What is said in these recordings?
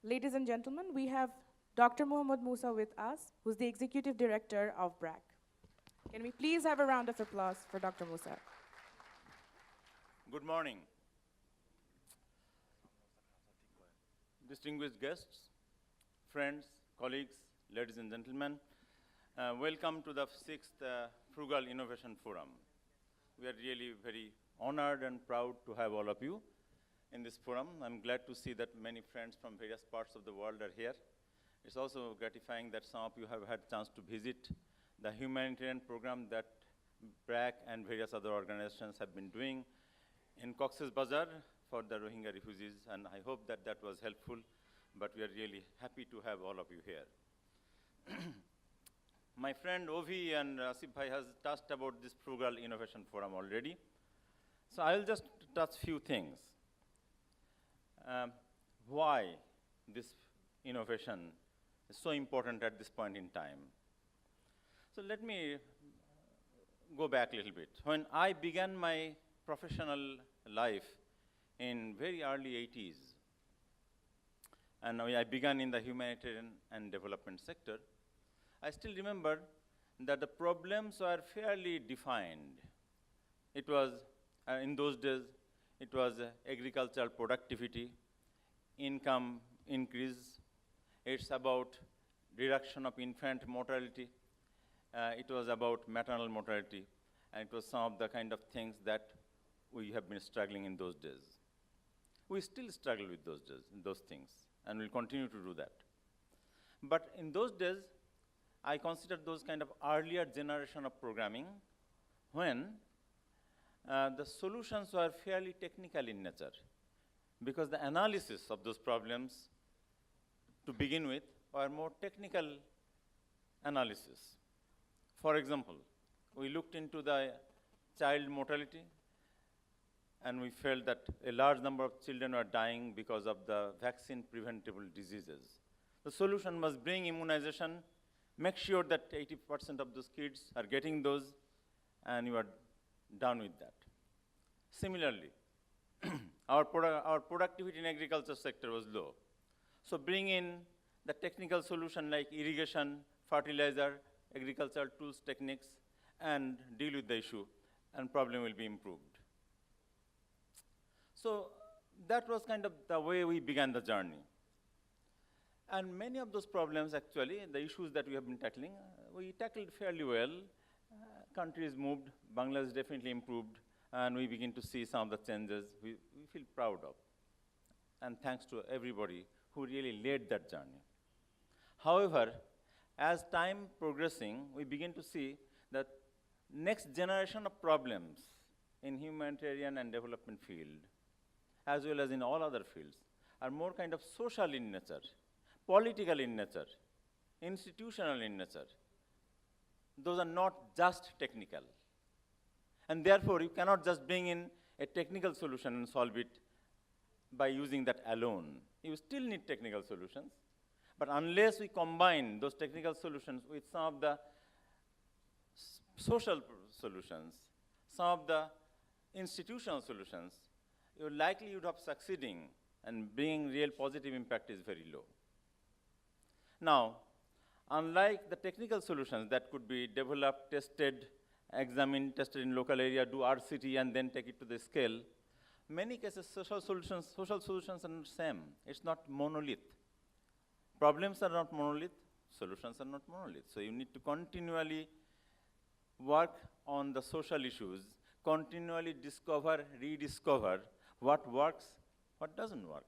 Ladies and gentlemen, we have Dr. Muhammad Musa with us, who's the Executive Director of BRAC. Can we please have a round of applause for Dr. Musa? Good morning. Distinguished guests, friends, colleagues, ladies and gentlemen, welcome to the 6th Frugal Innovation Forum. We are really very honored and proud to have all of you in this forum. I'm glad to see that many friends from various parts of the world are here. It's also gratifying that some of you have had a chance to visit the humanitarian program that BRAC and various other organizations have been doing in Cox's Bazar for the Rohingya refugees, and I hope that that was helpful, but we are really happy to have all of you here. My friend Ovi and Asif Bhai has touched about this Frugal Innovation Forum already, so I'll just touch few things. Why this innovation is so important at this point in time. So let me go back a little bit. When I began my professional life in very early 80s, and I began in the humanitarian and development sector, I still remember that the problems were fairly defined. It was, in those days, it was agricultural productivity, income increase. It's about reduction of infant mortality. It was about maternal mortality. And it was some of the kind of things that we have been struggling in those days. We still struggle with those things, and we'll continue to do that. But in those days, I considered those kind of earlier generation of programming when the solutions were fairly technical in nature, because the analysis of those problems to begin with were more technical analysis. For example, we looked into the child mortality, and we felt that a large number of children are dying because of the vaccine-preventable diseases. The solution was bring immunization, make sure that 80% of those kids are getting those, and you are done with that. Similarly, our productivity in agriculture sector was low. So bring in the technical solution like irrigation, fertilizer, agricultural tools, techniques, and deal with the issue, and problem will be improved. So that was kind of the way we began the journey. And many of those problems, actually, the issues that we have been tackling, we tackled fairly well. Countries moved, Bangladesh definitely improved, and we begin to see some of the changes we feel proud of. And thanks to everybody who really led that journey. However, as time progressing, we begin to see that next generation of problems in humanitarian and development field, as well as in all other fields, are more kind of social in nature, political in nature, institutional in nature. Those are not just technical. And therefore, you cannot just bring in a technical solution and solve it by using that alone. You still need technical solutions. But unless we combine those technical solutions with some of the social solutions, some of the institutional solutions, your likelihood of succeeding and bringing real positive impact is very low. Now, unlike the technical solutions that could be developed, tested, examined, tested in local area, do RCT, and then take it to the scale, many cases social solutions are not same. It's not monolith. Problems are not monolith, solutions are not monolith. So you need to continually work on the social issues, continually discover, rediscover what works, what doesn't work.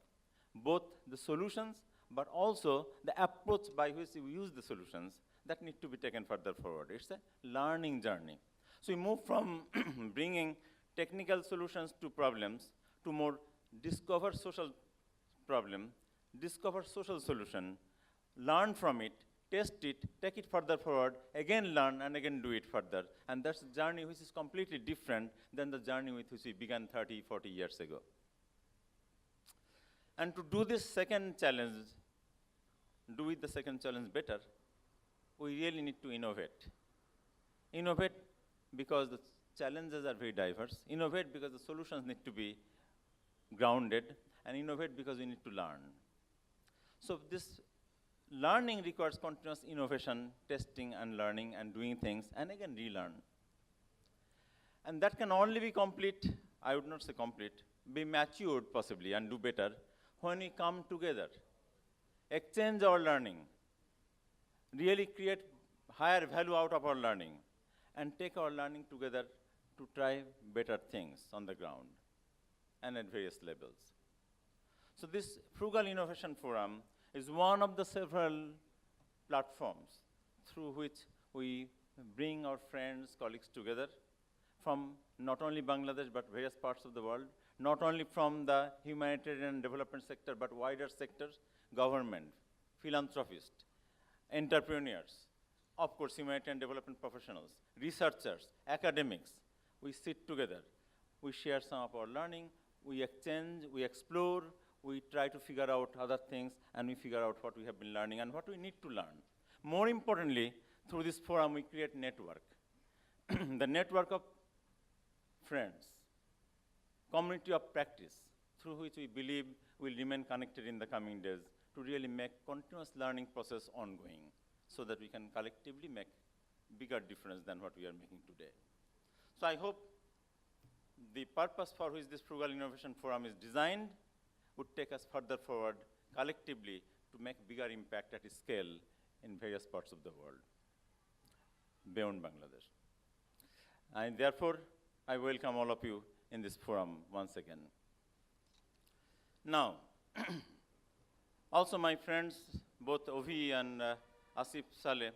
Both the solutions, but also the approach by which we use the solutions that need to be taken further forward. It's a learning journey. So we move from bringing technical solutions to problems to more discover social problem, discover social solution, learn from it, test it, take it further forward, again learn, and again do it further. And that's a journey which is completely different than the journey with which we began 30, 40 years ago. And to do this second challenge, do it the second challenge better, we really need to innovate. Innovate because the challenges are very diverse. Innovate because the solutions need to be grounded. And innovate because we need to learn. So this learning requires continuous innovation, testing and learning and doing things, and again relearn. And that can only be complete, I would not say complete, be matured possibly and do better when we come together, exchange our learning, really create higher value out of our learning, and take our learning together to try better things on the ground and at various levels. So this Frugal Innovation Forum is one of the several platforms through which we bring our friends, colleagues together from not only Bangladesh but various parts of the world, not only from the humanitarian development sector but wider sectors, government, philanthropists, entrepreneurs, of course humanitarian development professionals, researchers, academics. We sit together, we share some of our learning, we exchange, we explore, we try to figure out other things, and we figure out what we have been learning and what we need to learn. More importantly, through this forum, we create network. The network of friends, community of practice, through which we believe will remain connected in the coming days to really make continuous learning process ongoing so that we can collectively make bigger difference than what we are making today. So I hope the purpose for which this Frugal Innovation Forum is designed would take us further forward collectively to make bigger impact at a scale in various parts of the world, beyond Bangladesh. And therefore, I welcome all of you in this forum once again. Now, also my friends, both Ovi and Asif Saleh,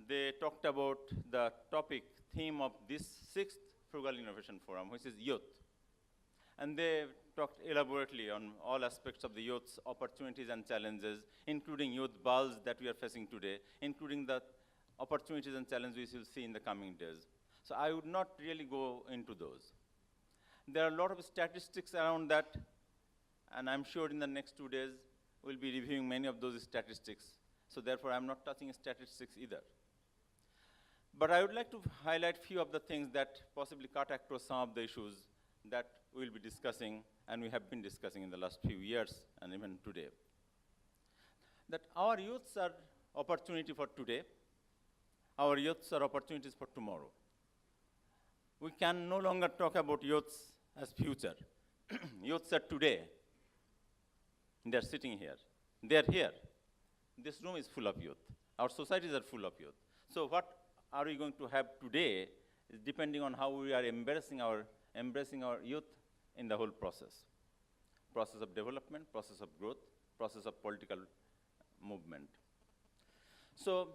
they talked about the topic, theme of this 6th Frugal Innovation Forum, which is youth. And they talked elaborately on all aspects of the youth's opportunities and challenges, including youth bulge that we are facing today, including the opportunities and challenges we will see in the coming days. So I would not really go into those. There are a lot of statistics around that, and I'm sure in the next 2 days, we'll be reviewing many of those statistics. So therefore, I'm not touching statistics either. But I would like to highlight few of the things that possibly cut across some of the issues that we'll be discussing, and we have been discussing in the last few years, and even today. That our youths are opportunity for today, our youths are opportunities for tomorrow. We can no longer talk about youths as future. Youths are today. They're sitting here. They're here. This room is full of youth. Our societies are full of youth. So what are we going to have today is depending on how we are embracing our youth in the whole process. Process of development, process of growth, process of political movement. So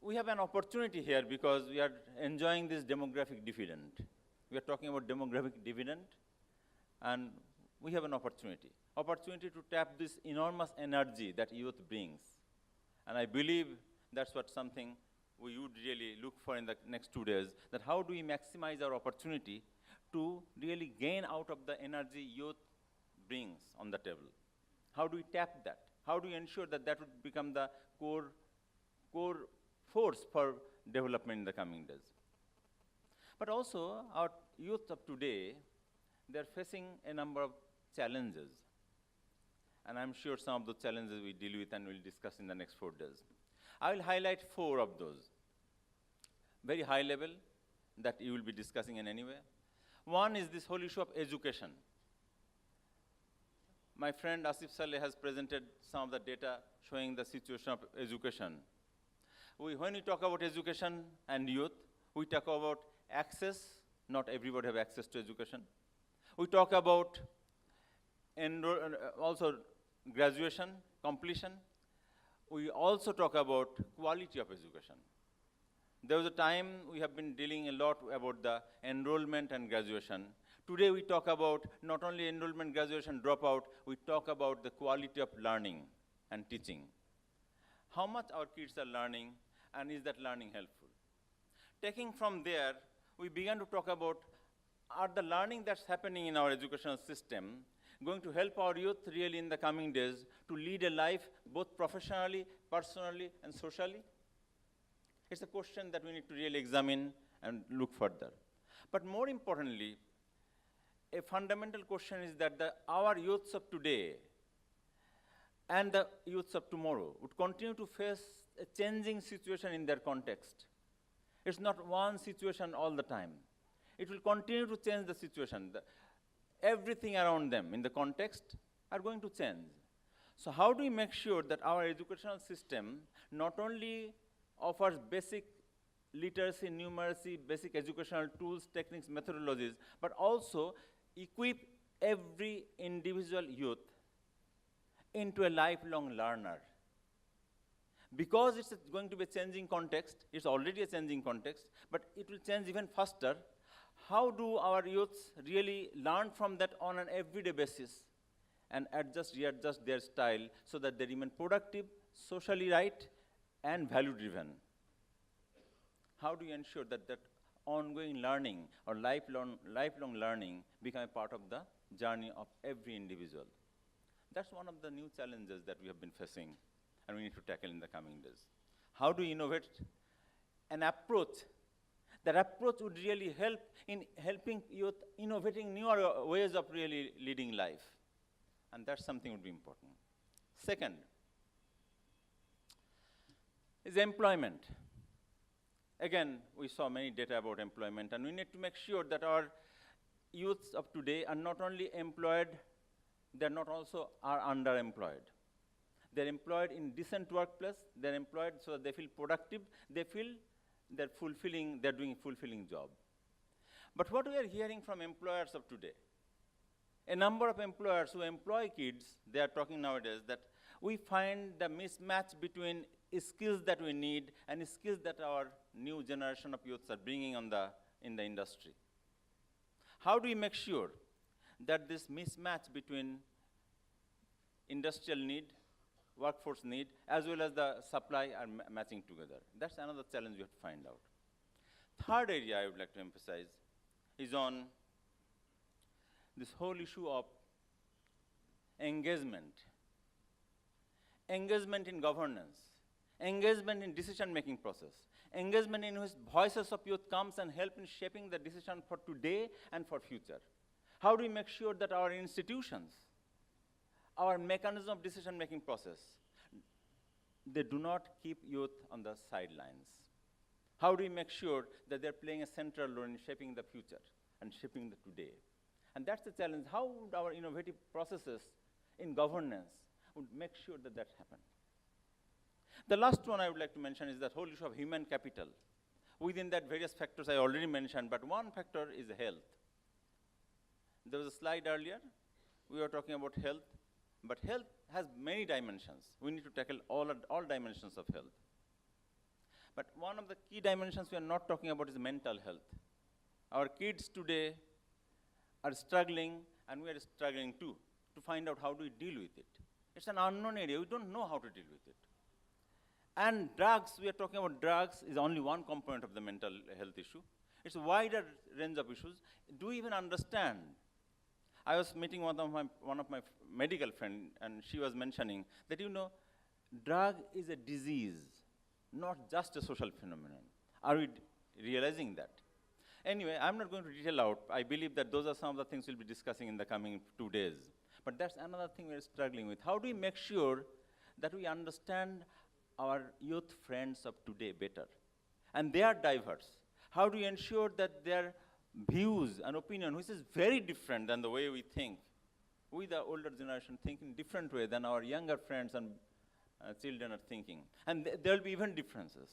we have an opportunity here because we are enjoying this demographic dividend. We are talking about demographic dividend, and we have an opportunity to tap this enormous energy that youth brings. And I believe that's what something we would really look for in the next 2 days, that how do we maximize our opportunity to really gain out of the energy youth brings on the table? How do we tap that? How do we ensure that that would become the core force for development in the coming days? But also, our youth of today, they're facing a number of challenges. And I'm sure some of those challenges we deal with and we'll discuss in the next 4 days. I will highlight 4 of those. Very high level that you will be discussing in any way. One is this whole issue of education. My friend Asif Saleh has presented some of the data showing the situation of education. When we talk about education and youth, we talk about access. Not everybody have access to education. We talk about also graduation, completion. We also talk about quality of education. There was a time we have been dealing a lot about the enrollment and graduation. Today we talk about not only enrollment, graduation, dropout, we talk about the quality of learning and teaching. How much our kids are learning, and is that learning helpful? Taking from there, we began to talk about, are the learning that's happening in our educational system going to help our youth really in the coming days to lead a life both professionally, personally, and socially? It's a question that we need to really examine and look further. But more importantly, a fundamental question is that our youths of today, and the youths of tomorrow would continue to face a changing situation in their context. It's not one situation all the time. It will continue to change the situation. Everything around them in the context are going to change. So how do we make sure that our educational system not only offers basic literacy, numeracy, basic educational tools, techniques, methodologies, but also equip every individual youth into a lifelong learner? Because it's going to be a changing context, it's already a changing context, but it will change even faster. How do our youths really learn from that on an everyday basis and readjust their style so that they remain productive, socially right, and value-driven? How do you ensure that that ongoing learning or lifelong learning become a part of the journey of every individual? That's one of the new challenges that we have been facing and we need to tackle in the coming days. How do we innovate an approach? That approach would really help in helping youth innovating newer ways of really leading life. And that's something would be important. Second is employment. Again, we saw many data about employment, and we need to make sure that our youths of today are not only employed, they're not also are underemployed. They're employed in decent workplace, they're employed so that they feel productive, they feel they're doing a fulfilling job. But what we are hearing from employers of today, a number of employers who employ kids, they are talking nowadays that we find the mismatch between skills that we need and skills that our new generation of youths are bringing in the industry. How do we make sure that this mismatch between industrial need, workforce need, as well as the supply are matching together? That's another challenge we have to find out. Third area I would like to emphasize is on this whole issue of engagement. Engagement in governance, engagement in decision-making process, engagement in which voices of youth comes and help in shaping the decision for today and for future. How do we make sure that our institutions, our mechanism of decision-making process, they do not keep youth on the sidelines? How do we make sure that they're playing a central role in shaping the future and shaping the today? And that's the challenge. How would our innovative processes in governance would make sure that that happens? The last one I would like to mention is that whole issue of human capital. Within that, various factors I already mentioned, but one factor is health. There was a slide earlier. We were talking about health, but health has many dimensions. We need to tackle all dimensions of health. But one of the key dimensions we are not talking about is mental health. Our kids today are struggling, and we are struggling too, to find out how do we deal with it. It's an unknown area. We don't know how to deal with it. And drugs, we are talking about drugs, is only one component of the mental health issue. It's a wider range of issues. Do we even understand? I was meeting one of my medical friends, and she was mentioning that, drug is a disease, not just a social phenomenon. Are we realizing that? Anyway, I'm not going to detail out. I believe that those are some of the things we'll be discussing in the coming 2 days. But that's another thing we're struggling with. How do we make sure that we understand our youth friends of today better? And they are diverse. How do we ensure that their views and opinion, which is very different than the way we think, we the older generation think in different way than our younger friends and children are thinking. And there will be even differences.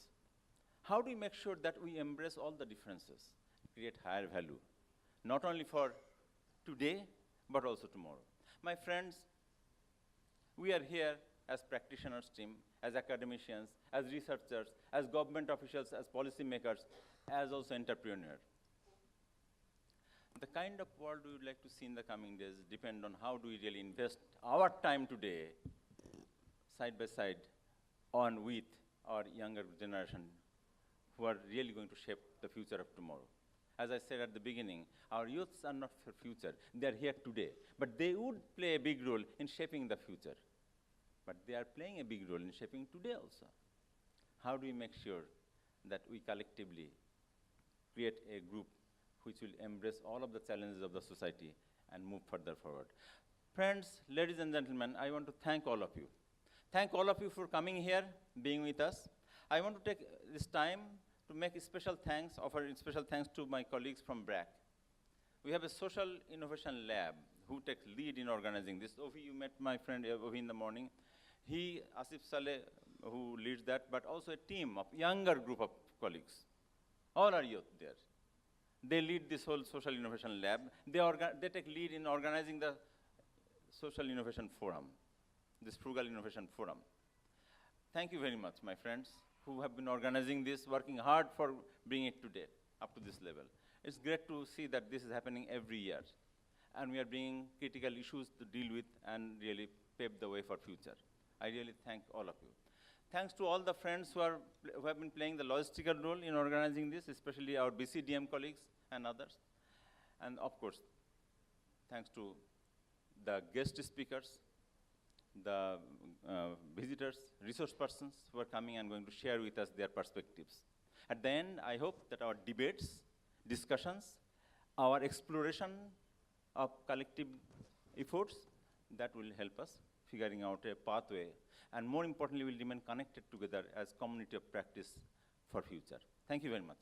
How do we make sure that we embrace all the differences, create higher value, not only for today, but also tomorrow? My friends, we are here as practitioners team, as academicians, as researchers, as government officials, as policymakers, as also entrepreneurs. The kind of world we would like to see in the coming days depend on how do we really invest our time today, side by side, on with our younger generation who are really going to shape the future of tomorrow. As I said at the beginning, our youths are not for future. They are here today. But they would play a big role in shaping the future. But they are playing a big role in shaping today also. How do we make sure that we collectively create a group which will embrace all of the challenges of the society and move further forward? Friends, ladies and gentlemen, I want to thank all of you Thank all of you for coming here, being with us. I want to take this time to make a special thanks, offer special thanks to my colleagues from BRAC. We have a social innovation lab who takes lead in organizing this. Ovi, you met my friend Ovi in the morning. He, Asif Saleh, who leads that, but also a team of younger group of colleagues. All are youth there. They lead this whole social innovation lab. They take lead in organizing the Social Innovation Forum, this Frugal Innovation Forum. Thank you very much, my friends, who have been organizing this, working hard for bringing it today, up to this level. It's great to see that this is happening every year. And we are bringing critical issues to deal with and really pave the way for future. I really thank all of you. Thanks to all the friends who have been playing the logistical role in organizing this, especially our BCDM colleagues and others. And of course, thanks to the guest speakers, the visitors, resource persons who are coming and going to share with us their perspectives. At the end, I hope that our debates, discussions, our exploration of collective efforts, that will help us figuring out a pathway, and more importantly, will remain connected together as community of practice for future. Thank you very much.